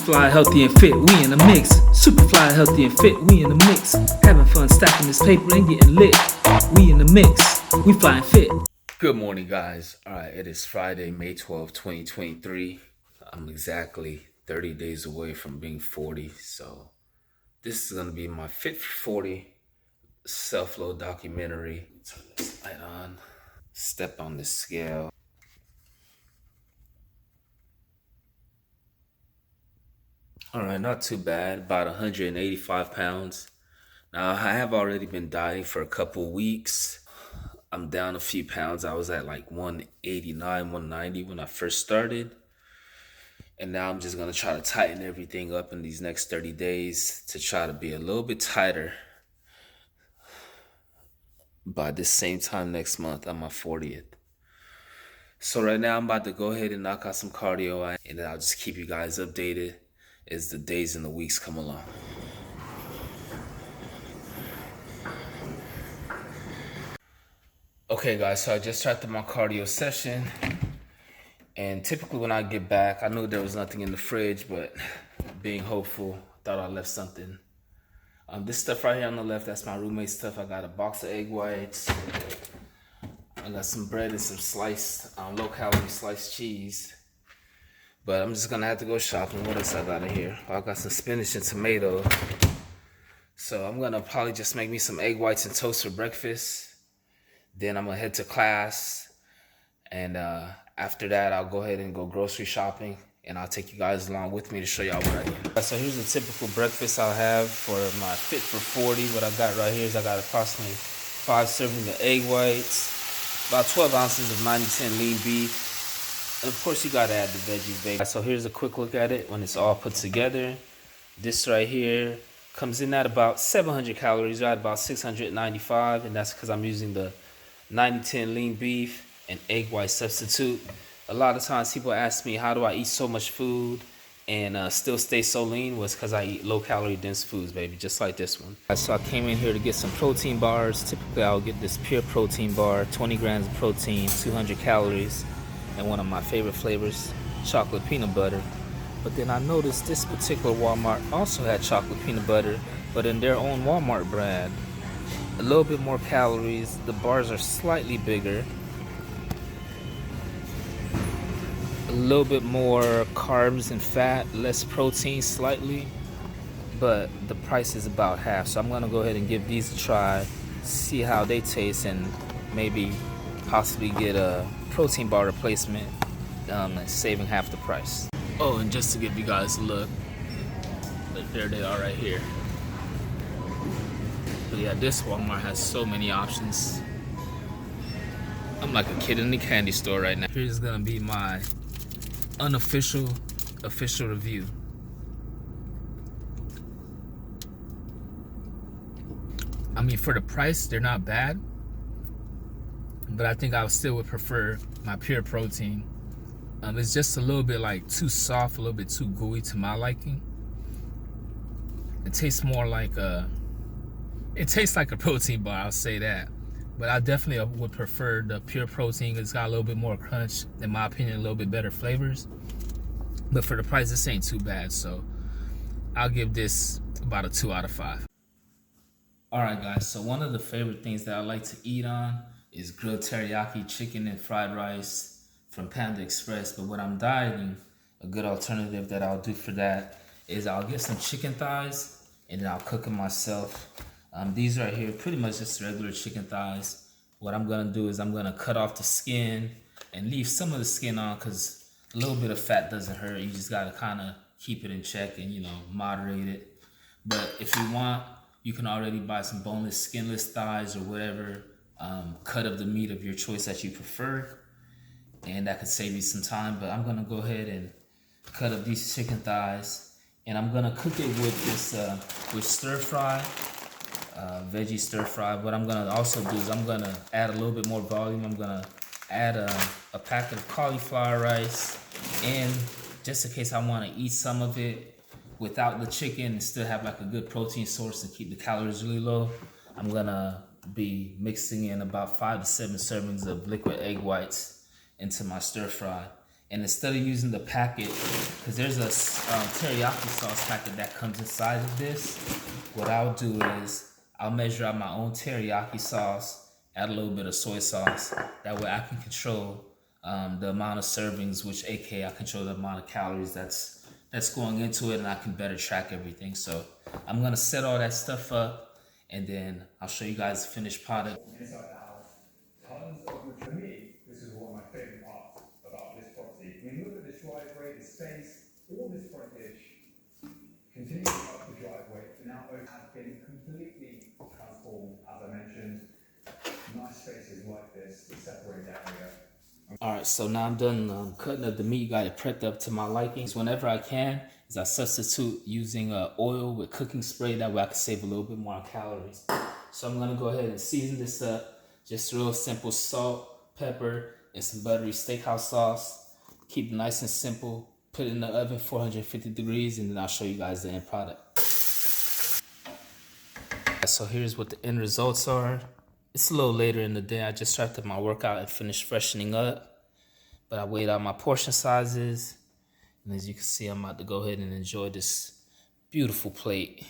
Superfly, healthy and fit, we in the mix. Superfly, healthy and fit, we in the mix. Having fun stacking this paper and getting lit. We in the mix, we flying fit. Good morning, guys. All right, it is Friday, May 12, 2023. I'm exactly 30 days away from being 40, so this is going to be my Fit for 40 self-load documentary. Turn this light on, step on the scale. All right, not too bad, about 185 pounds. Now, I have already been dieting for a couple weeks. I'm down a few pounds. I was at like 189, 190 when I first started. And now I'm just going to try to tighten everything up in these next 30 days to try to be a little bit tighter by this same time next month on my 40th. So right now I'm about to go ahead and knock out some cardio, and then I'll just keep you guys updated as the days and the weeks come along. Okay guys, so I just started my cardio session, and typically when I get back, I knew there was nothing in the fridge, but being hopeful, thought I left something. This stuff right here on the left, that's my roommate's stuff. I got a box of egg whites. I got some bread and some sliced, low-calorie sliced cheese. But I'm just gonna have to go shopping. What else I got in here? I got some spinach and tomato. So I'm gonna probably just make me some egg whites and toast for breakfast. Then I'm gonna head to class. And after that, I'll go ahead and go grocery shopping. And I'll take you guys along with me to show y'all what I get. So here's the typical breakfast I'll have for my Fit for 40. What I got right here is I got approximately 5 servings of egg whites, about 12 ounces of 90-10 lean beef. And of course, you gotta add the veggies, baby. So here's a quick look at it when it's all put together. This right here comes in at about 700 calories, right? About 695, and that's because I'm using the 90-10 lean beef and egg white substitute. A lot of times people ask me, how do I eat so much food and still stay so lean? Was because I eat low-calorie dense foods, baby, just like this one. So I came in here to get some protein bars. Typically, I'll get this pure protein bar, 20 grams of protein, 200 calories. And one of my favorite flavors, chocolate peanut butter. But then I noticed this particular Walmart also had chocolate peanut butter, but in their own Walmart brand. A little bit more calories, the bars are slightly bigger. A little bit more carbs and fat, less protein slightly, but the price is about half. So I'm gonna go ahead and give these a try, see how they taste, and maybe possibly get a protein bar replacement, saving half the price. Oh, and just to give you guys a look, there they are right here. But yeah, this Walmart has so many options. I'm like a kid in the candy store right now. Here's gonna be my official review. I mean, for the price, they're not bad. But I think I still would prefer my pure protein. It's just a little bit like too soft, a little bit too gooey to my liking. It tastes more like it tastes like a protein bar, I'll say that. But I definitely would prefer the pure protein. It's got a little bit more crunch, in my opinion, a little bit better flavors. But for the price, this ain't too bad. So I'll give this about a 2 out of 5. All right, guys, so one of the favorite things that I like to eat on is grilled teriyaki chicken and fried rice from Panda Express. But when I'm dieting, a good alternative that I'll do for that is I'll get some chicken thighs and then I'll cook them myself. These right here, pretty much just regular chicken thighs. What I'm gonna do is I'm gonna cut off the skin and leave some of the skin on, because a little bit of fat doesn't hurt. You just gotta kind of keep it in check and, you know, moderate it. But if you want, you can already buy some boneless, skinless thighs or whatever cut of the meat of your choice that you prefer, and that could save you some time. But I'm gonna go ahead and cut up these chicken thighs, and I'm gonna cook it with this with stir fry, veggie stir fry. What I'm gonna also do is I'm gonna add a little bit more volume. I'm gonna add a packet of cauliflower rice, and just in case I want to eat some of it without the chicken and still have like a good protein source and keep the calories really low, I'm gonna be mixing in about 5 to 7 servings of liquid egg whites into my stir fry. And instead of using the packet, because there's a teriyaki sauce packet that comes inside of this, what I'll do is I'll measure out my own teriyaki sauce, add a little bit of soy sauce. That way I can control the amount of servings, which aka I control the amount of calories that's going into it, and I can better track everything. So I'm gonna set all that stuff up, and then I'll show you guys the finished product. Inside out, tons of which, for me, this is one of my favourite parts about this property. When you look at this driveway, the space, all this frontage, continuing up the driveway, now has been completely transformed, as I mentioned. Nice spaces like this to separate that area. Alright, so now I'm done cutting up the meat. Got it prepped up to my likings. Whenever I can, is I substitute using oil with cooking spray. That way I can save a little bit more on calories. So I'm gonna go ahead and season this up. Just real simple salt, pepper, and some buttery steakhouse sauce. Keep it nice and simple. Put it in the oven, 450 degrees, and then I'll show you guys the end product. So here's what the end results are. It's a little later in the day. I just wrapped up my workout and finished freshening up. But I weighed out my portion sizes. And as you can see, I'm about to go ahead and enjoy this beautiful plate.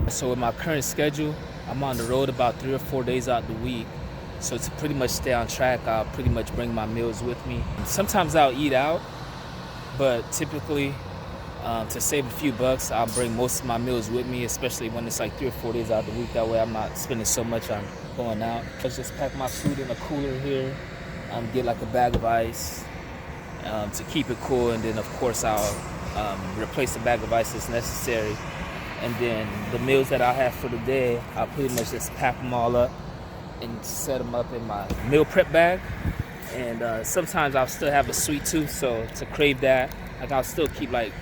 So with my current schedule, I'm on the road about 3 or 4 days out the week. So to pretty much stay on track, I'll pretty much bring my meals with me. Sometimes I'll eat out, but typically to save a few bucks, I'll bring most of my meals with me, especially when it's like 3 or 4 days out the week. That way I'm not spending so much on going out. I just pack my food in a cooler here, get like a bag of ice to keep it cool, and then of course I'll replace the bag of ice as necessary. And then the meals that I have for the day, I'll pretty much just pack them all up and set them up in my meal prep bag. And sometimes I'll still have a sweet tooth, so to crave that, like I'll still keep like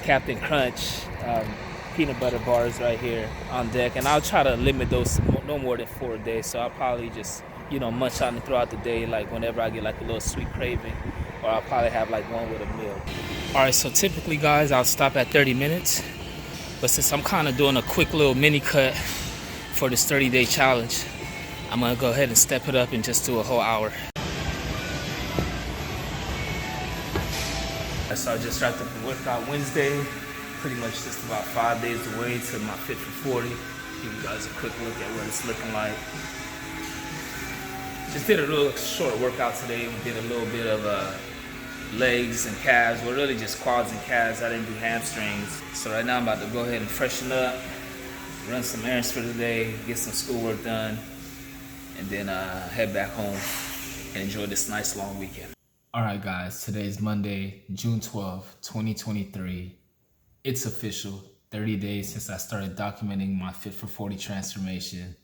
Captain Crunch peanut butter bars right here on deck, and I'll try to limit those to no more than 4 a day. So I'll probably just, you know, munch on it throughout the day, like whenever I get like a little sweet craving, or I'll probably have like one with a meal. All right, so typically guys, I'll stop at 30 minutes, but since I'm kind of doing a quick little mini cut for this 30-day challenge, I'm gonna go ahead and step it up and just do a whole hour. So I just wrapped up the workout Wednesday, pretty much just about 5 days away to my Fit for 40. Give you guys a quick look at what it's looking like. Just did a real short workout today. We did a little bit of legs and calves, well really just quads and calves. I didn't do hamstrings. So right now I'm about to go ahead and freshen up, run some errands for the day, get some schoolwork done, and then head back home and enjoy this nice long weekend. All right, guys, today's Monday, June 12th, 2023. It's official, 30 days since I started documenting my Fit for 40 transformation.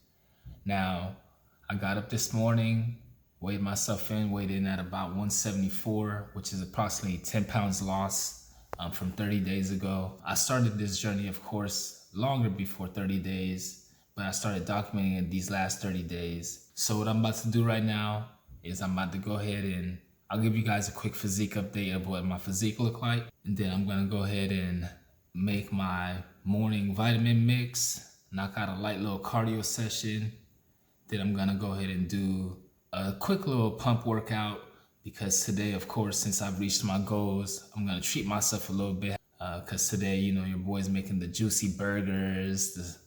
Now, I got up this morning, weighed myself in, weighed in at about 174, which is approximately 10 pounds lost from 30 days ago. I started this journey, of course, longer before 30 days, but I started documenting it these last 30 days. So what I'm about to do right now is I'm about to go ahead and I'll give you guys a quick physique update of what my physique look like. And then I'm gonna go ahead and make my morning vitamin mix, knock out a light little cardio session. Then I'm gonna go ahead and do a quick little pump workout, because today, of course, since I've reached my goals, I'm gonna treat myself a little bit. Cause today, you know, your boy's making the juicy burgers.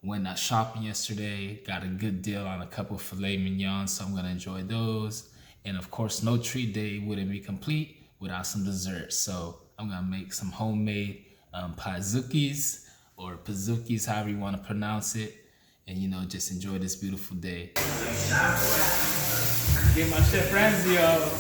Went out shopping yesterday, got a good deal on a couple filet mignons, so I'm gonna enjoy those. And of course, no treat day wouldn't be complete without some dessert. So I'm gonna make some homemade pazukis, or pazukis, however you wanna pronounce it. And you know, just enjoy this beautiful day. Get my Chef Ramsay up.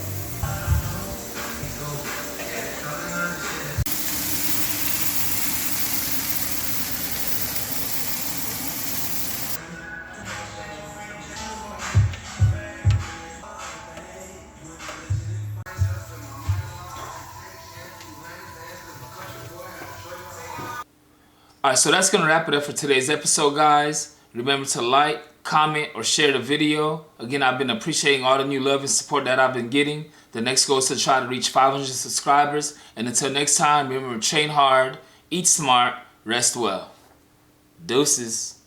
All right, so that's gonna wrap it up for today's episode, guys. Remember to like, comment, or share the video. Again, I've been appreciating all the new love and support that I've been getting. The next goal is to try to reach 500 subscribers. And until next time, remember, train hard, eat smart, rest well. Deuces.